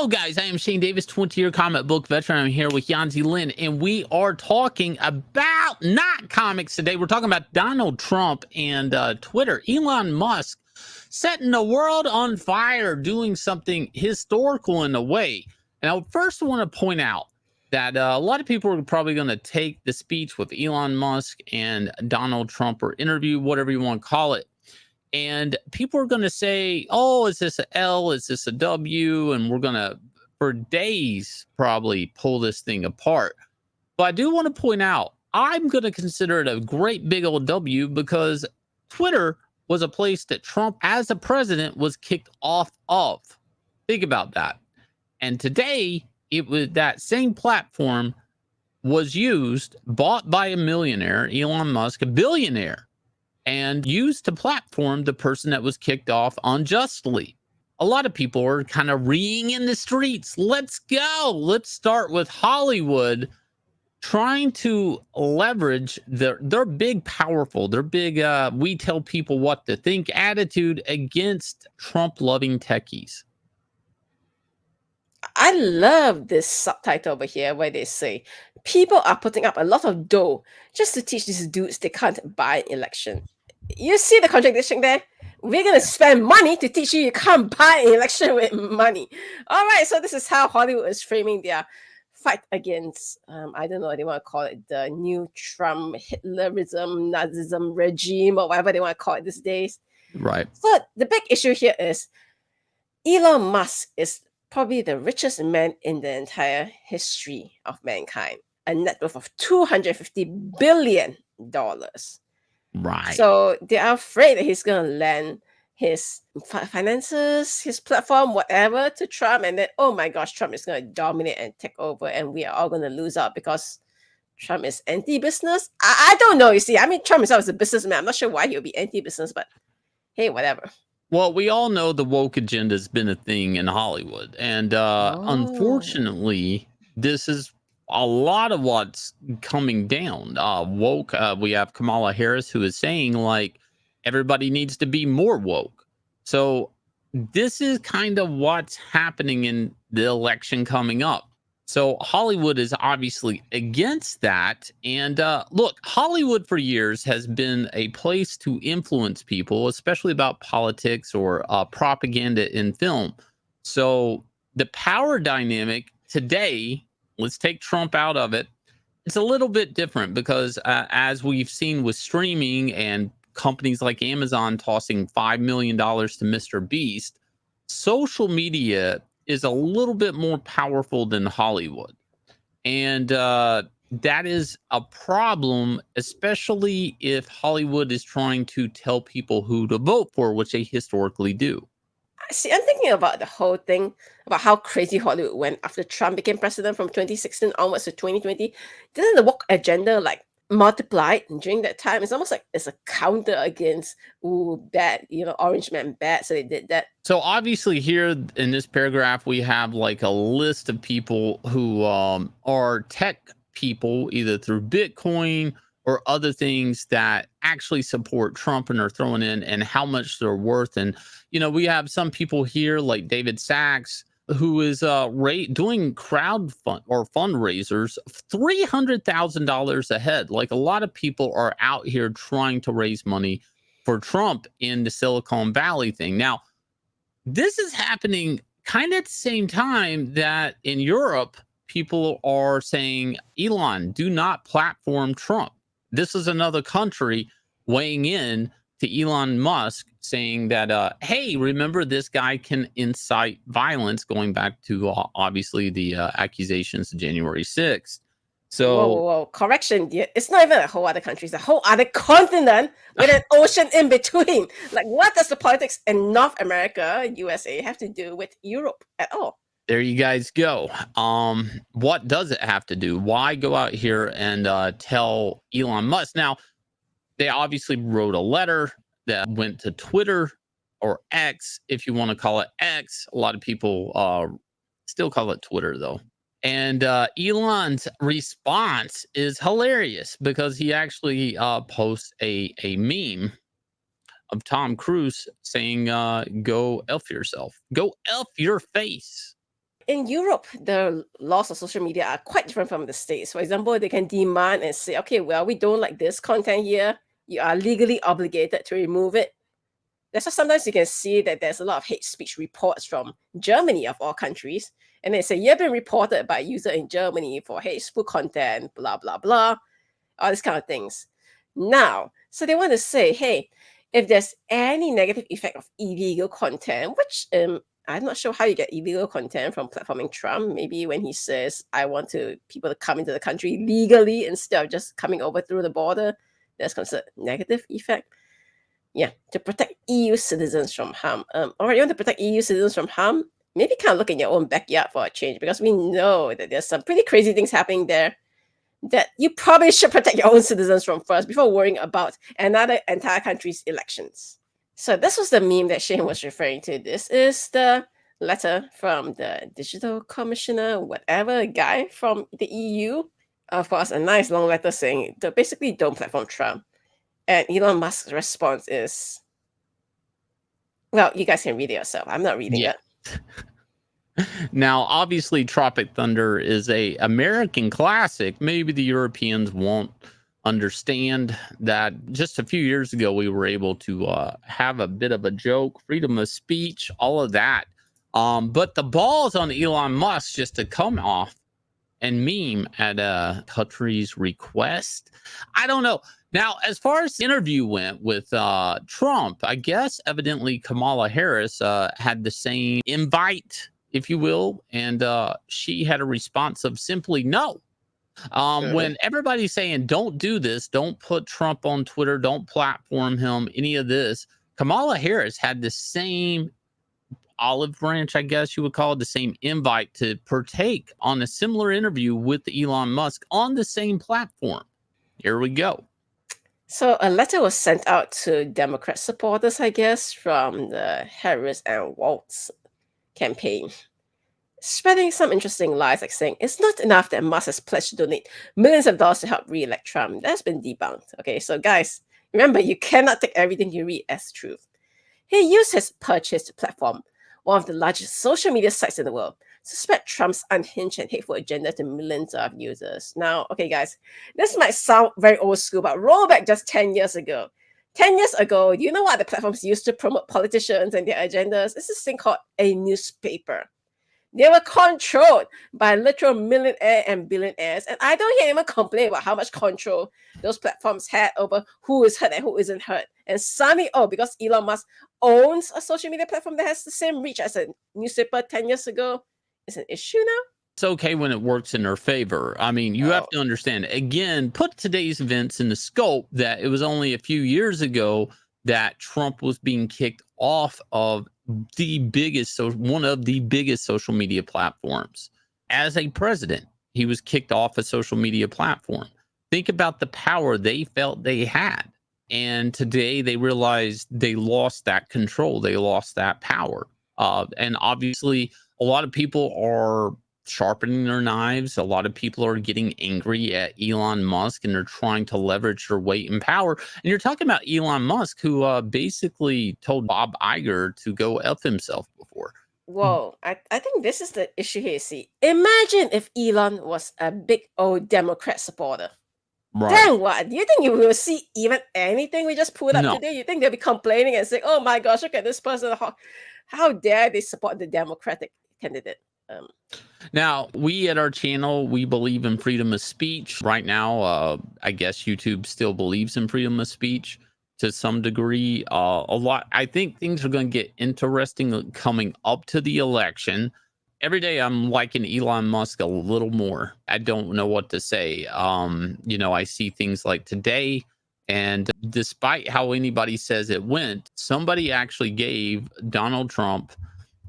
Hello, guys. I am Shane Davis, 20-year comic book veteran. I'm here with Yanzi Lin, and we are talking about not comics today. We're talking about Donald Trump and Twitter. Elon Musk setting the world on fire, doing something historical in a way. And I first want to point out that a lot of people are probably going to take the speech with Elon Musk and Donald Trump, or interview, whatever you want to call it, and people are going to say, oh, is this a L? Is this a W? And we're going to, for days, probably pull this thing apart. But I do want to point out, I'm going to consider it a great big old W, because Twitter was a place that Trump, as a president, was kicked off of. Think about that. And today, it was that same platform was used, bought by a millionaire, Elon Musk, a billionaire, and used to platform the person that was kicked off unjustly. A lot of people are kind of reeing in the streets. Let's go. Let's start with Hollywood trying to leverage their big, powerful, their big, we tell people what to think attitude against Trump-loving techies. I love this subtitle over here where they say people are putting up a lot of dough just to teach these dudes they can't buy an election. You see the contradiction there? We're going to spend money to teach you can't buy an election with money. All right, so this is how Hollywood is framing their fight against, I don't know what they want to call it, the new Trump, Hitlerism, Nazism regime, or whatever they want to call it these days. Right. So the big issue here is Elon Musk is probably the richest man in the entire history of mankind, a net worth of $250 billion. Right. So they are afraid that he's going to lend his finances, his platform, whatever, to Trump. And then, oh my gosh, Trump is going to dominate and take over, and we are all going to lose out because Trump is anti-business. I don't know, you see. I mean, Trump himself is a businessman. I'm not sure why he would be anti-business, but hey, whatever. Well, we all know the woke agenda has been a thing in Hollywood. And unfortunately, this is a lot of what's coming down. Woke, we have Kamala Harris, who is saying, like, everybody needs to be more woke. So this is kind of what's happening in the election coming up. So Hollywood is obviously against that. And look, Hollywood for years has been a place to influence people, especially about politics or propaganda in film. So the power dynamic today, let's take Trump out of it, it's a little bit different, because as we've seen with streaming and companies like Amazon tossing $5 million to Mr. Beast, social media is a little bit more powerful than Hollywood. And that is a problem, especially if Hollywood is trying to tell people who to vote for, which they historically do. See, I'm thinking about the whole thing, about how crazy Hollywood went after Trump became president from 2016 onwards to 2020. Didn't the woke agenda like multiplied during that time? It's almost like it's a counter against, ooh, bad, orange man bad. So they did that. So obviously here in this paragraph, we have like a list of people who are tech people, either through Bitcoin or other things, that actually support Trump and are throwing in, and how much they're worth. And, we have some people here like David Sachs, who is doing crowd fund or fundraisers $300,000 a head. Like, a lot of people are out here trying to raise money for Trump in the Silicon Valley thing. Now, this is happening kind of at the same time that in Europe, people are saying, Elon, do not platform Trump. This is another country weighing in to Elon Musk, saying that, hey, remember, this guy can incite violence, going back to obviously the accusations of January 6th. So, whoa. Correction. It's not even a whole other country. It's a whole other continent with an ocean in between. Like, what does the politics in North America, USA, have to do with Europe at all? There you guys go. What does it have to do? Why go out here and tell Elon Musk? Now, they obviously wrote a letter that went to Twitter, or X, if you want to call it X. A lot of people still call it Twitter, though. And Elon's response is hilarious, because he actually posts a meme of Tom Cruise saying, go F yourself. Go F your face. In Europe, the laws of social media are quite different from the States. For example, they can demand and say, okay, well, we don't like this content here. You are legally obligated to remove it. That's why sometimes you can see that there's a lot of hate speech reports from Germany, of all countries. And they say, you've been reported by a user in Germany for hateful content, blah, blah, blah, all these kind of things. Now, so they want to say, hey, if there's any negative effect of illegal content, which I'm not sure how you get illegal content from platforming Trump. Maybe when he says, I want people to come into the country legally instead of just coming over through the border, that's considered negative effect. Yeah, to protect EU citizens from harm. All right, you want to protect EU citizens from harm? Maybe kind of look in your own backyard for a change, because we know that there's some pretty crazy things happening there that you probably should protect your own citizens from first before worrying about another entire country's elections. So this was the meme that Shane was referring to. This is the letter from the digital commissioner, whatever guy from the EU. Of course, a nice long letter saying, basically, don't platform Trump. And Elon Musk's response is, well, you guys can read it yourself. I'm not reading Yeah. it. Now, obviously, Tropic Thunder is a American classic. Maybe the Europeans won't understand that. Just a few years ago, we were able to have a bit of a joke, freedom of speech, all of that. But the ball's on Elon Musk just to come off and meme at Hickory's request. I don't know. Now, as far as the interview went with Trump, I guess evidently Kamala Harris had the same invite, if you will, and she had a response of simply no. When everybody's saying, don't do this, don't put Trump on Twitter, don't platform him, any of this, Kamala Harris had the same olive branch, I guess you would call it, the same invite to partake on a similar interview with Elon Musk on the same platform. Here we go. So a letter was sent out to Democrat supporters, I guess, from the Harris and Waltz campaign, spreading some interesting lies, like saying it's not enough that Musk has pledged to donate millions of dollars to help re-elect Trump. That's been debunked. Okay, so guys, remember, you cannot take everything you read as truth. He used his purchased platform, one of the largest social media sites in the world, to spread Trump's unhinged and hateful agenda to millions of users. Now, okay, guys, this might sound very old school, but roll back just 10 years ago. 10 years ago, do you know what the platforms used to promote politicians and their agendas? It's this thing called a newspaper. They were controlled by literal millionaires and billionaires. And I don't hear anyone complain about how much control those platforms had over who is heard and who isn't heard. And suddenly, because Elon Musk owns a social media platform that has the same reach as a newspaper 10 years ago, it's an issue now? It's okay when it works in their favor. I mean, you have to understand, again, put today's events in the scope that it was only a few years ago that Trump was being kicked off of one of the biggest social media platforms. As a president, he was kicked off a social media platform. Think about the power they felt they had. And today they realized they lost that control. They lost that power. And obviously, a lot of people are sharpening their knives. A lot of people are getting angry at Elon Musk, and they're trying to leverage their weight and power. And you're talking about Elon Musk, who basically told Bob Iger to go F himself before. Whoa, I think this is the issue here. See, imagine if Elon was a big old Democrat supporter. Right. Then what? Do you think you will see even anything we just pulled up No. today? You think they'll be complaining and saying, oh my gosh, look at this person. How dare they support the Democratic candidate? Now, we at our channel, we believe in freedom of speech. Right now, I guess YouTube still believes in freedom of speech to some degree. I think things are going to get interesting coming up to the election. Every day I'm liking Elon Musk a little more. I don't know what to say. I see things like today, and despite how anybody says it went, somebody actually gave Donald Trump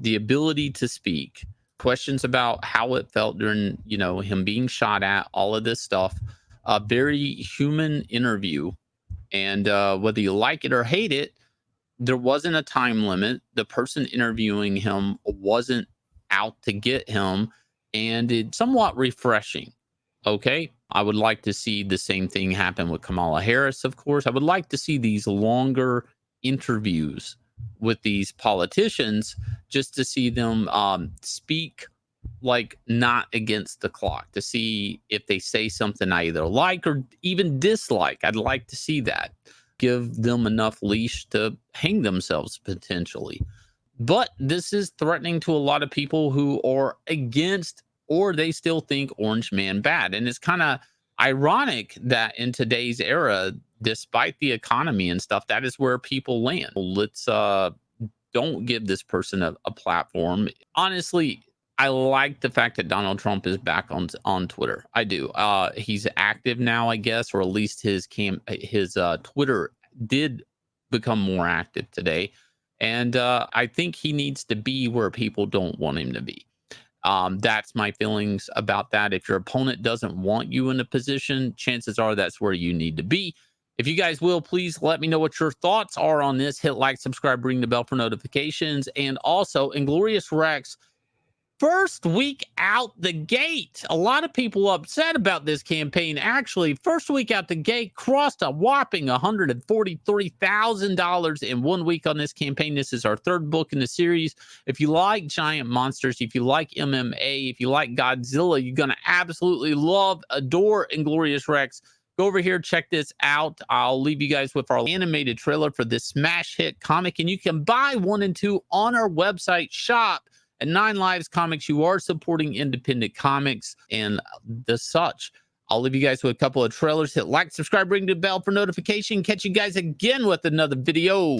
the ability to speak. Questions about how it felt during, him being shot at, all of this stuff. A very human interview. And whether you like it or hate it, there wasn't a time limit. The person interviewing him wasn't out to get him. And it's somewhat refreshing. Okay. I would like to see the same thing happen with Kamala Harris, of course. I would like to see these longer interviews with these politicians just to see them speak like not against the clock to see if they say something I either like or even dislike. I'd like to see that. Give them enough leash to hang themselves potentially. But this is threatening to a lot of people who are against or they still think Orange Man bad. And it's kind of ironic that in today's era, despite the economy and stuff, that is where people land. Let's don't give this person a platform. Honestly, I like the fact that Donald Trump is back on Twitter. I do. He's active now, I guess, or at least his Twitter did become more active today. And I think he needs to be where people don't want him to be. That's my feelings about that. If your opponent doesn't want you in a position, chances are that's where you need to be. If you guys will, please let me know what your thoughts are on this. Hit like, subscribe, ring the bell for notifications. And also, Inglorious Rex, first week out the gate. A lot of people upset about this campaign. Actually, first week out the gate, crossed a whopping $143,000 in 1 week on this campaign. This is our third book in the series. If you like giant monsters, if you like MMA, if you like Godzilla, you're going to absolutely love, adore Inglorious Rex. Go over here, check this out. I'll leave you guys with our animated trailer for this smash hit comic, and you can buy 1 and 2 on our website shop at 9 Lives Comics. You are supporting independent comics and the such. I'll leave you guys with a couple of trailers. Hit like, subscribe, ring the bell for notification. Catch you guys again with another video.